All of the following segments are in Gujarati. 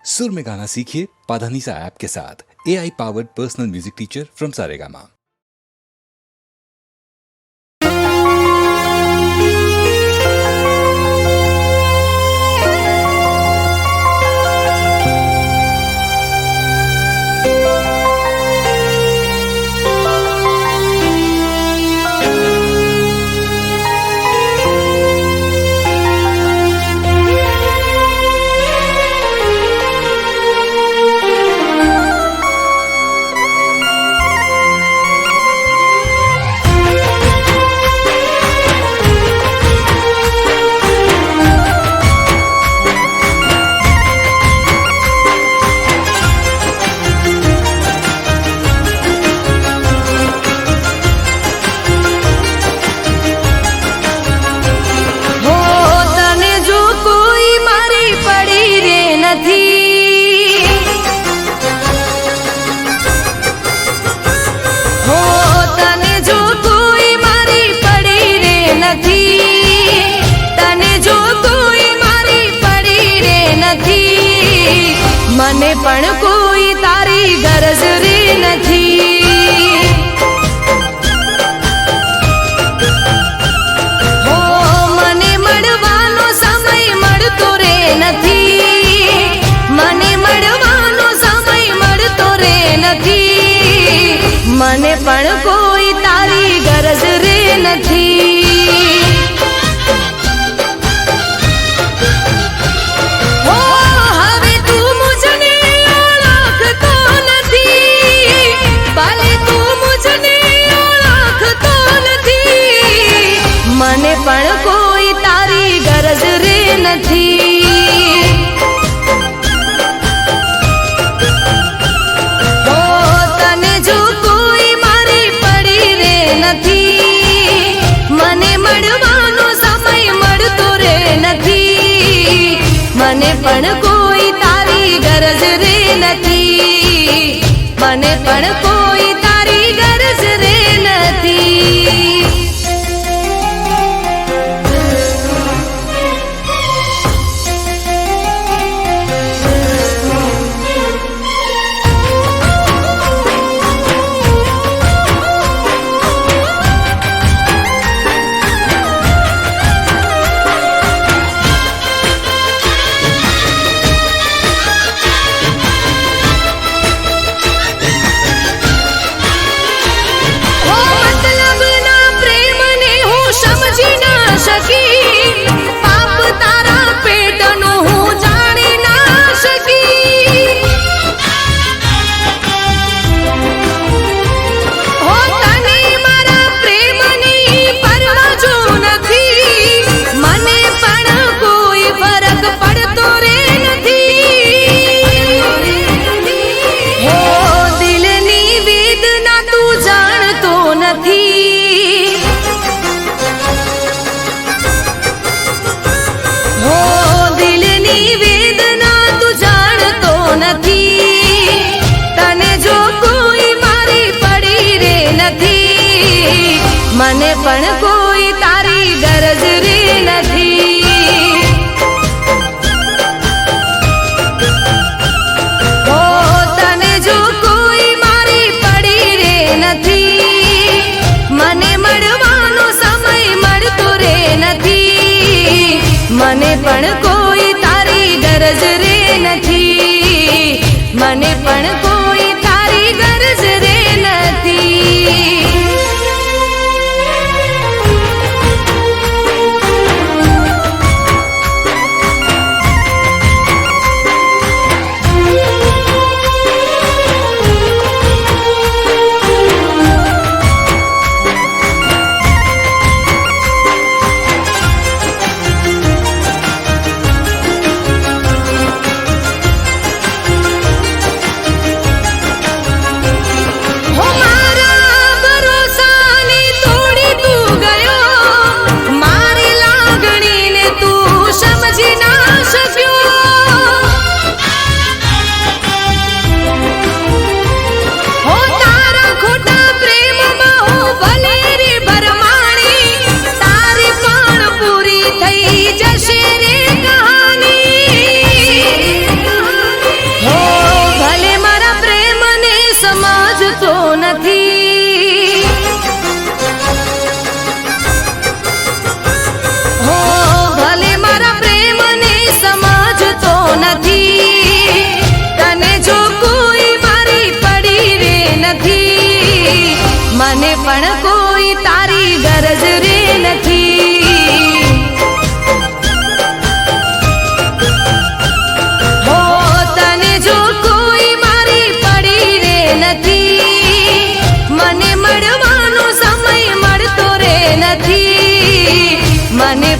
सुर में गाना सीखिए पाधानीसा ऐप के साथ। AI powered personal music teacher from Saregama. મને પણ કોઈ તારી ગરજ રે નથી। હો મને મળવાનો સમય મળતો રે નથી। મને મળવાનો સમય મળતો રે નથી। મને પણ કોઈ તારી ગરજ રે નથી। મને પણ કોઈ તારી ગરજ રે નથી। હો તને જો કોઈ મારી પડી રે નથી। મને મળવાનો સમય મળતો રે નથી। મને પણ કોઈ તારી ગરજ રે નથી। મને પણ કોઈ તારી ગરજ રે નથી। મને પણ કોઈ તારી ગરજ રે નથી। હો તને જો કોઈ મારી પડી રે નથી। મને મળવાનો સમય મળતો રે નથી। મને પણ કોઈ તારી ગરજ રે નથી। મને પણ કોઈ તારી ગરજ રે નથી।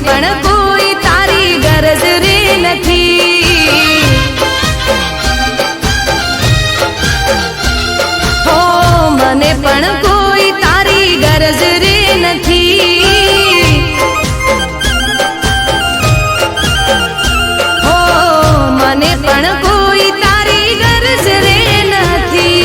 પણ કોઈ તારી ગરજ રે નથી. હો મને પણ કોઈ તારી ગરજ રે નથી. હો મને પણ કોઈ તારી ગરજ રે નથી.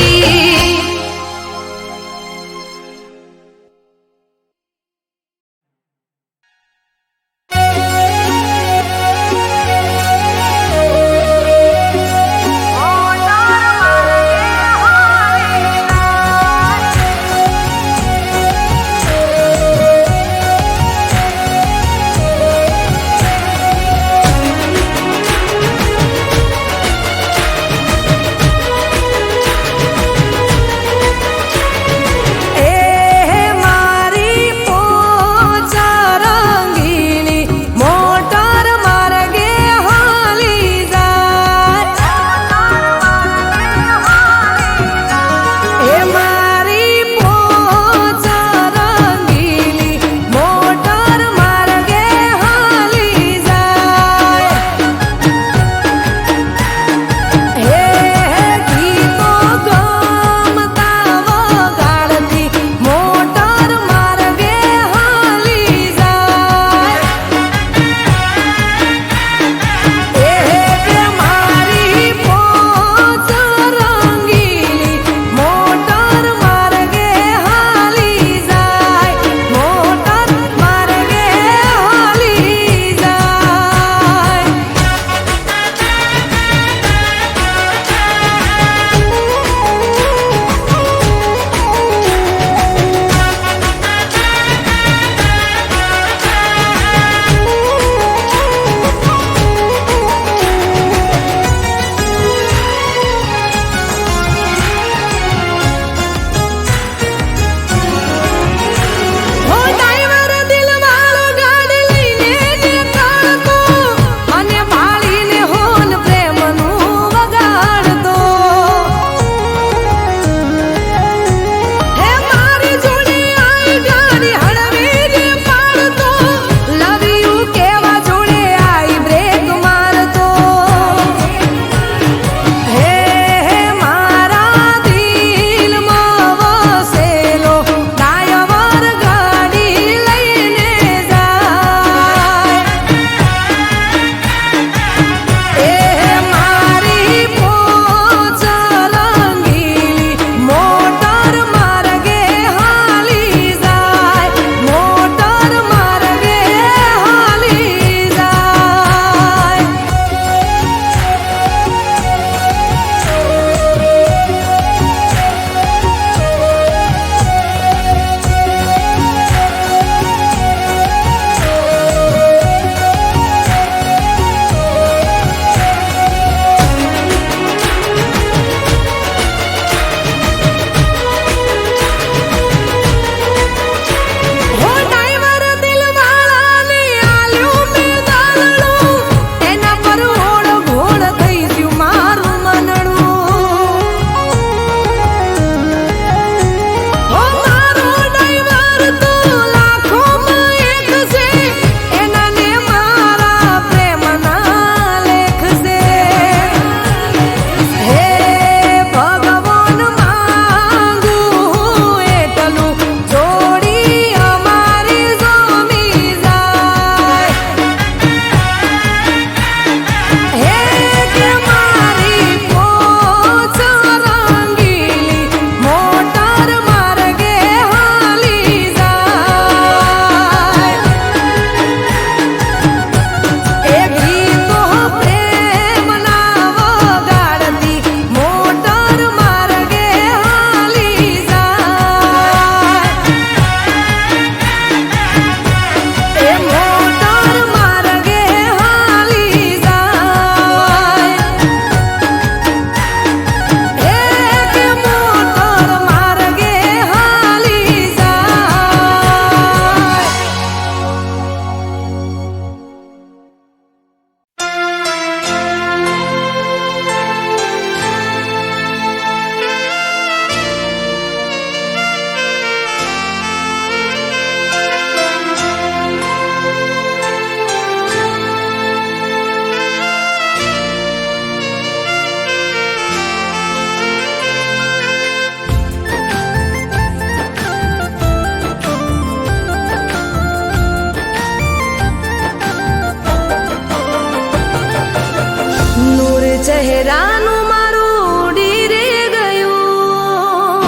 ચહેરાનું મારું ઉડી રે ગયું,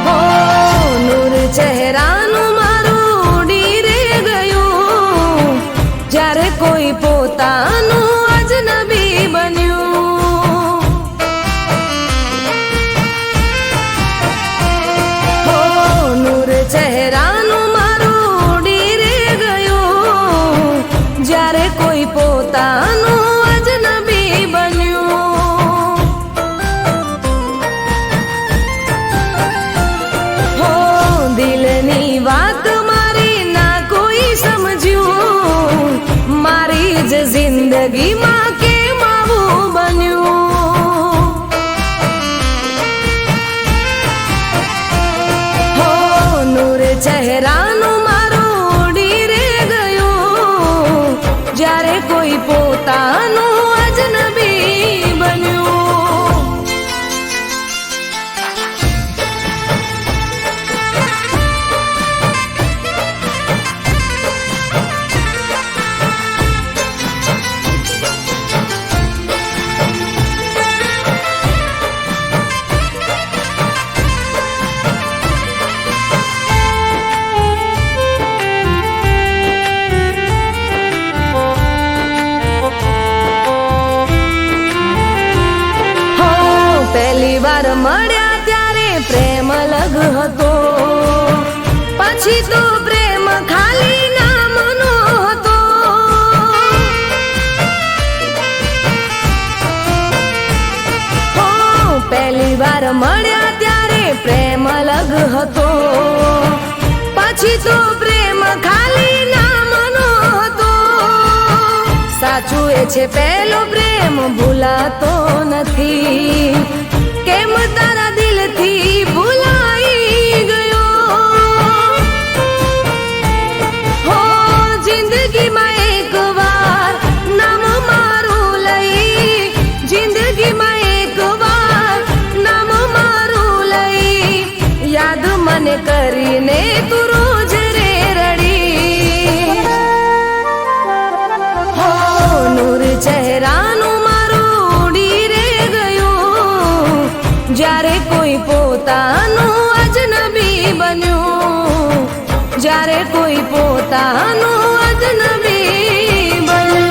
હો નૂર ચહેરાનું મારું ઉડી રે ગયું, જ્યારે કોઈ પોતાનું અજનબી બન્યું, હો નૂર ચહેરાનું મારું ઉડી રે ગયું, જ્યારે કોઈ પોતાનું અજનબી બન્યું, હો દિલની વાત મારી ના કોઈ સમજ્યું, મારી જ જિંદગીમાં કેમ આવું બન્યું, હો નૂર ચહેરાનું મારું ઉડી રે ગયું, જ્યારે કોઈ પોતાનું અજનબી બન્યું. પહેલી વાર મળ્યા ત્યારે પ્રેમ અલગ હતો, પછી તો પ્રેમ ખાલી નામનો હતો, હો પહેલી વાર મળ્યા ત્યારે પ્રેમ અલગ હતો, પછી તો પ્રેમ ખાલી નામનો હતો, સાચું એ છે પહેલો પ્રેમ ભૂલાતો નથી, કેમ તારા દિલથી ભૂલાઈ ગયો, હો જિંદગીમાં એક વાર નામ મારું લઈ, જિંદગીમાં એક વાર નામ મારું લઈ, યાદ મને કરીને તું રોજ રે રડી, હો નૂર ચહેરાનું મારું ઉડી રે ગયું, જ્યારે કોઈ પોતાનું અજનબી બન્યું, જ્યારે કોઈ પોતાનું અજનબી બન્યું.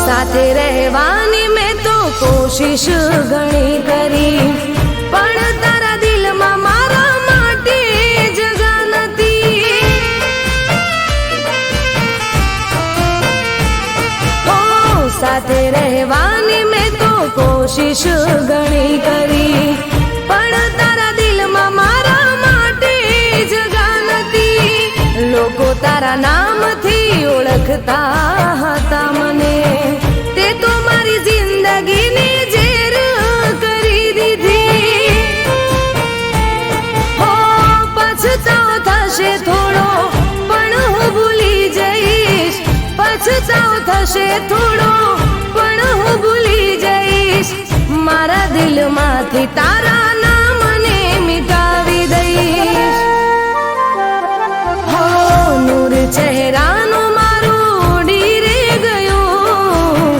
સાથે રહેવાની મેં તો કોશિશ ઘણી કરી, પણ તારા દિલમાં મારા માટે જગા નથી, હો સાથે રહેવાની મેં તો કોશિશ ઘણી કરી, પણ તારા દિલમાં મારા માટે જગા નથી, લોકો તારા નામથી ઓળખતા હતા મને, તે તો મારી જિંદગીની ઝેર કરી દીધી, હો પછતાવો થશે થોડો પણ હું ભૂલી જઈશ, પછતાવો થશે થોડો પણ હું ભૂલી જઈશ, મારા દિલમાંથી તારા નામને મિટાવી દઈશ, હો નૂર ચહેરાનું મારું ઉડી રે ગયું,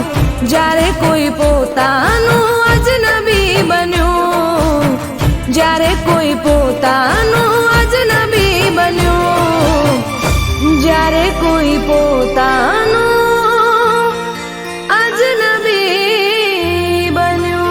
જ્યારે કોઈ પોતાનું અજનબી બન્યું, જ્યારે કોઈ પોતાનું અજનબી બન્યું, જ્યારે કોઈ પોતાનું અજનબી બન્યું.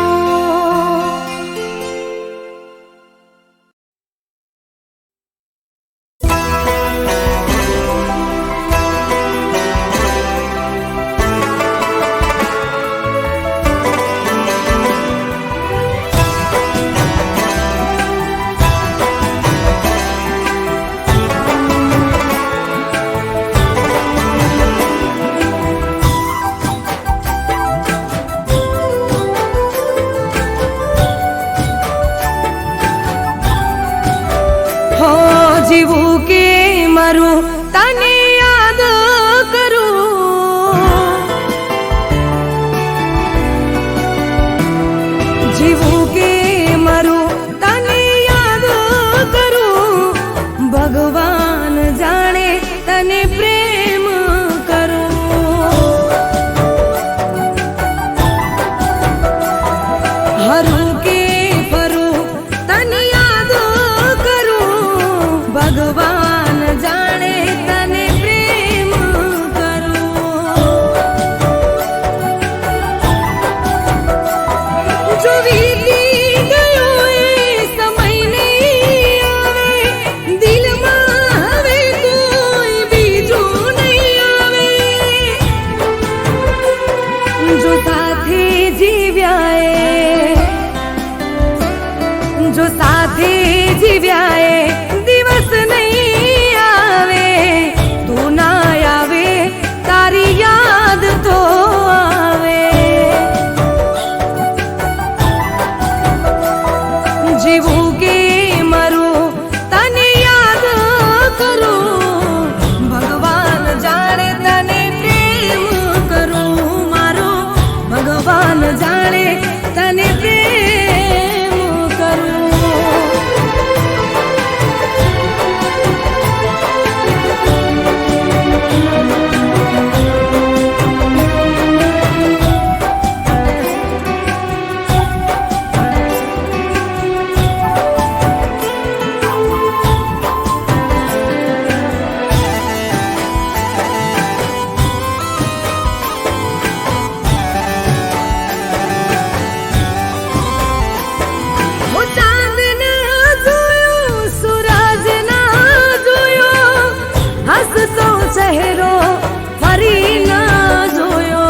જીવું કે મરું તને યાદ કરું, જીવું કે મરું તને યાદ કરું, ભગવાન જાણે તને પ્રેમ કરું. હરું કે ફરું તને યાદ કરું, ભગવાન જાણે તને પ્રેમ કરું. જો વીતી ગયો એ સમય નહીં આવે, દિલમાં હવે કોઈ બીજું નહીં આવે. જો સાથે જીવ્યા જો સાથે જીવ્યા એ દિવસ નહીં આવે, તું ના આવે તારી યાદ તો આવે. જીવું કે મરું તને યાદ કરું, ભગવાન જાણે તને પ્રેમ કરું. મારો ભગવાન જાણે તને પ્રેમ કરું. હું ચાંદ ના જોયો, સૂરજ ના જોયો, હસતો ચહેરો ફરી ના જોયો.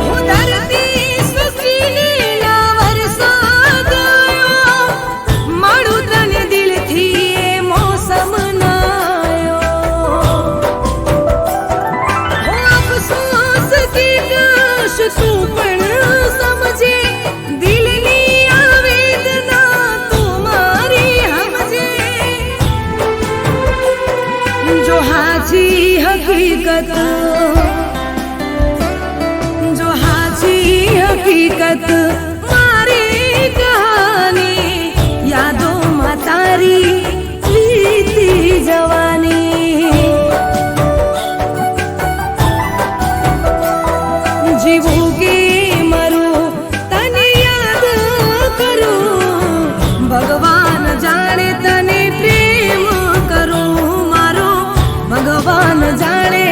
હું ધરતી સૃષ્ટિને ના વરસાદ આવ્યો, મળું તને દિલથી એ મોસમ ના આવ્યો. હું અફસોસ કે કાશ તું પણ સમજે, દિલની આ વેદના તું મારી સમજે. જો હાચી હકીકત, જો હાચી હકીકત મારી કહાની, યાદોમાં તારી વીતી જવાની. જીવું કે મરું તને યાદ કરું, ભગવાન જાણે તને પ્રેમ કરું. મારો ભગવાન જાણે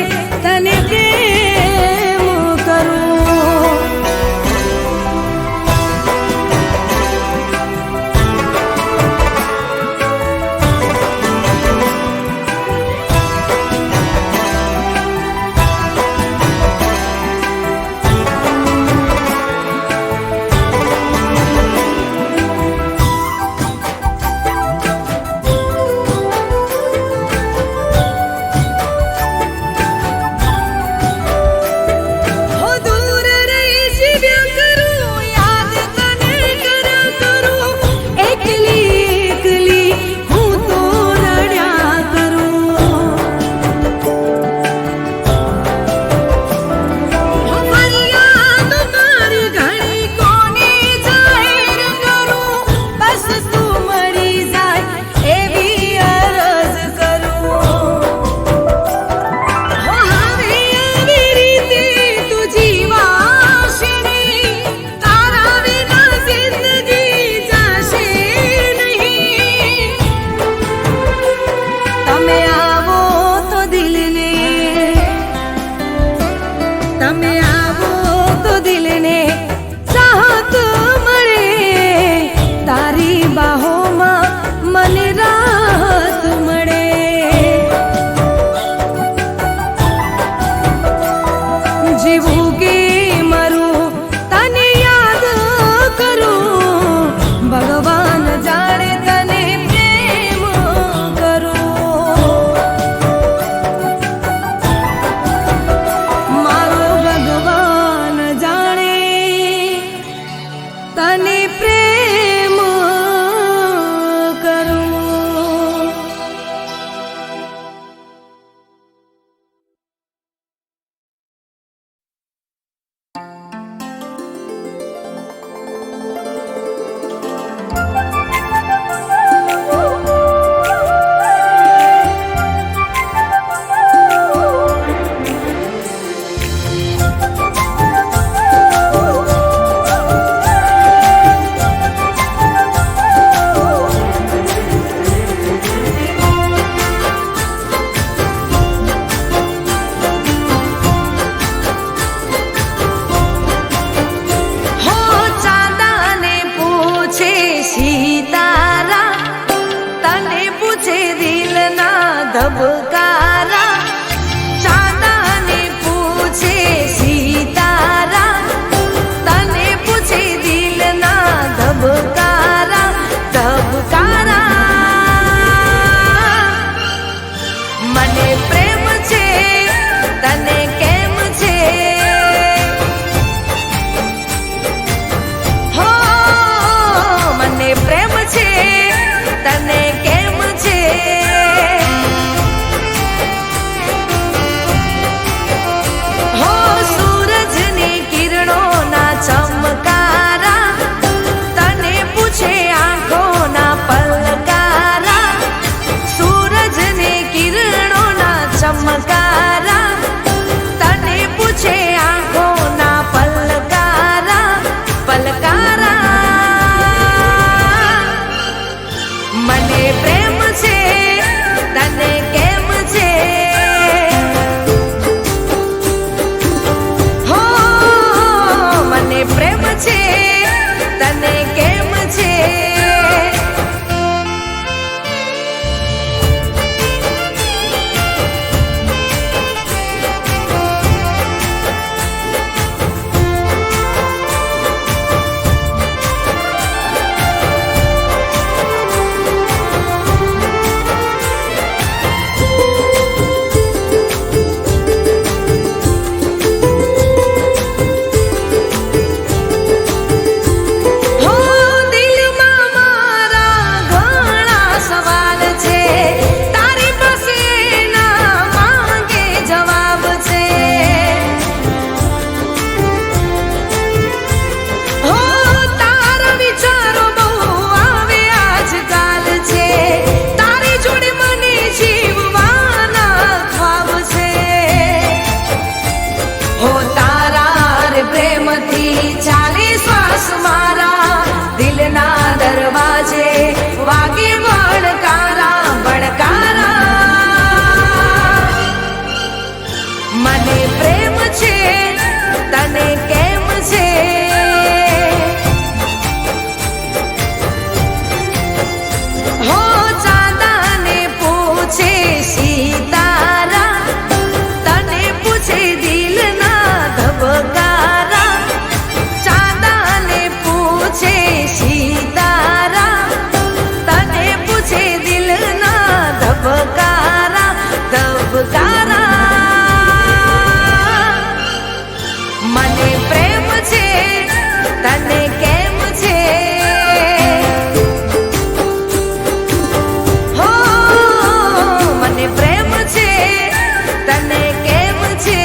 તને પ્રેમ કરું. મને પ્રેમ છે તને કેમ છે હો મને પ્રેમ છે તને કેમ છે હો સૂરજની કિરણોના ચમકારા તને પૂછે આંખોના પલકારા સૂરજની કિરણોના ચમકારા તને પૂછે આંખોના પલકારા પલકારા મને પ્રેમ છે તને કેમ છે હો મને પ્રેમ છે તને કેમ છે હો દિલમાં મારા ઘણા સવાલ છે તારી પાસે ના માંગે જવાબ છે હો તારા વિચારો બહુ આવે આજકાલ છે તારી જોડે મને જીવવાના ખ્વાબ છે હો તારા રે પ્રેમથી ચાલે શ્વાસ મારા દિલના દરવાજે વાગે વણકારા વણકારા મને પ્રેમ છે તને કેમ છે હો ચાંદાને પૂછે સિતારા તને પૂછે દિલના ધબકારા ચાંદાને પૂછે સિતારા તને પૂછે દિલના ધબકારા ધબકારા મને પ્રેમ છે તને કેમ છે હો મને પ્રેમ છે તને કેમ છે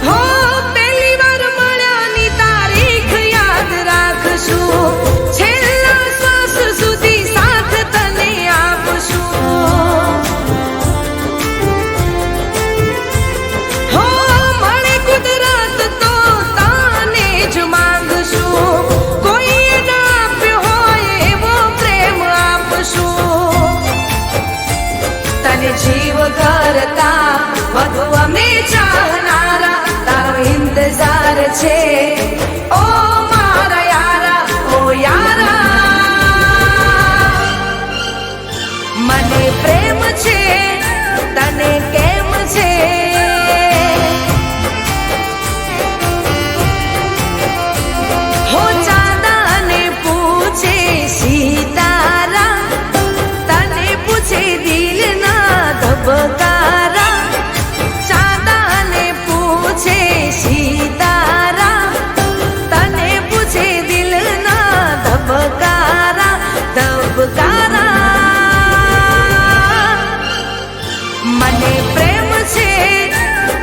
હો પહેલી વાર મળ્યાની તારીખ યાદ રાખશું છેલ્લા શ્વાસ સુધી સાથ તને આપશું હો મળે કુદરત તો તાને જ માંગશું કોઈએ ના આપ્યો હોય એવો પ્રેમ આપશું તને જીવ કરતા વધુ અમે ચાહનારા તારો ઇંતજાર છે ઓ મારા યારા ઓ યારા મને પ્રેમ છે તને કેમ છે હો ચાંદાને પૂછે સિતારા તને પૂછે દિલના ધબકારા ચાંદાને પૂછે સિતારા તને પૂછે દિલના ધબકારા ધબકારા મને પ્રેમ છે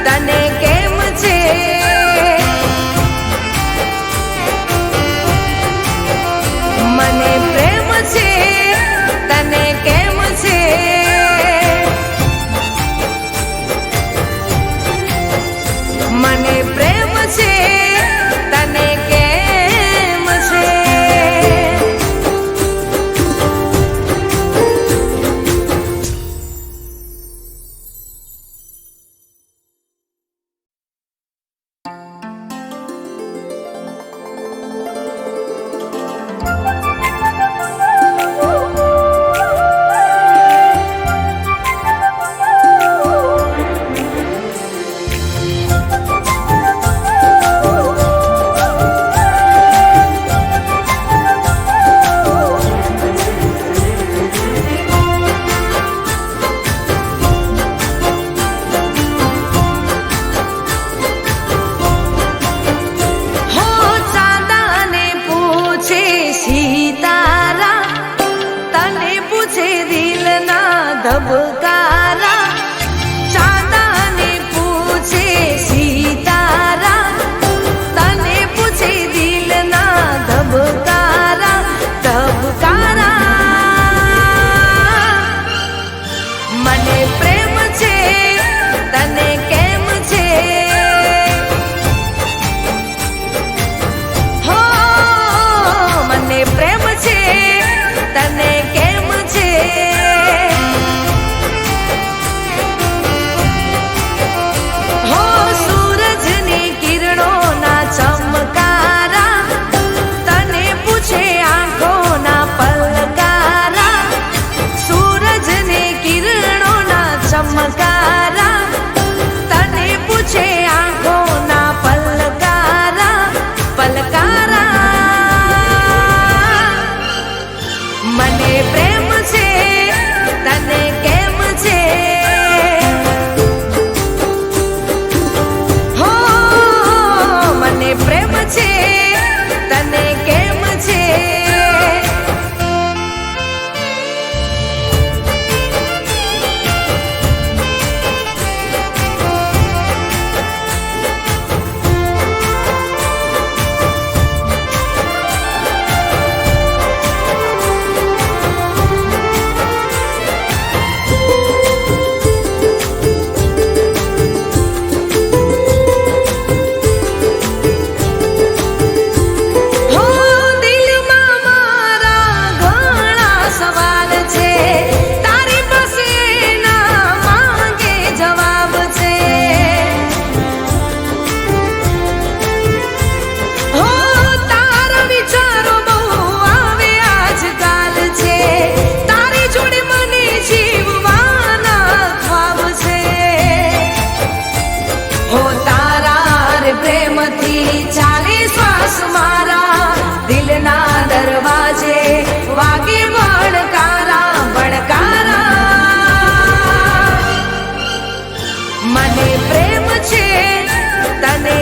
તને કેમ છે મને પ્રેમ છે તને કેમ છે મને પ્રેમ છે તને કેમ છે હો તારા રે પ્રેમથી ચાલે શ્વાસ મારા દિલના દરવાજે વાગે બણકારા બણકારા મને પ્રેમ છે તને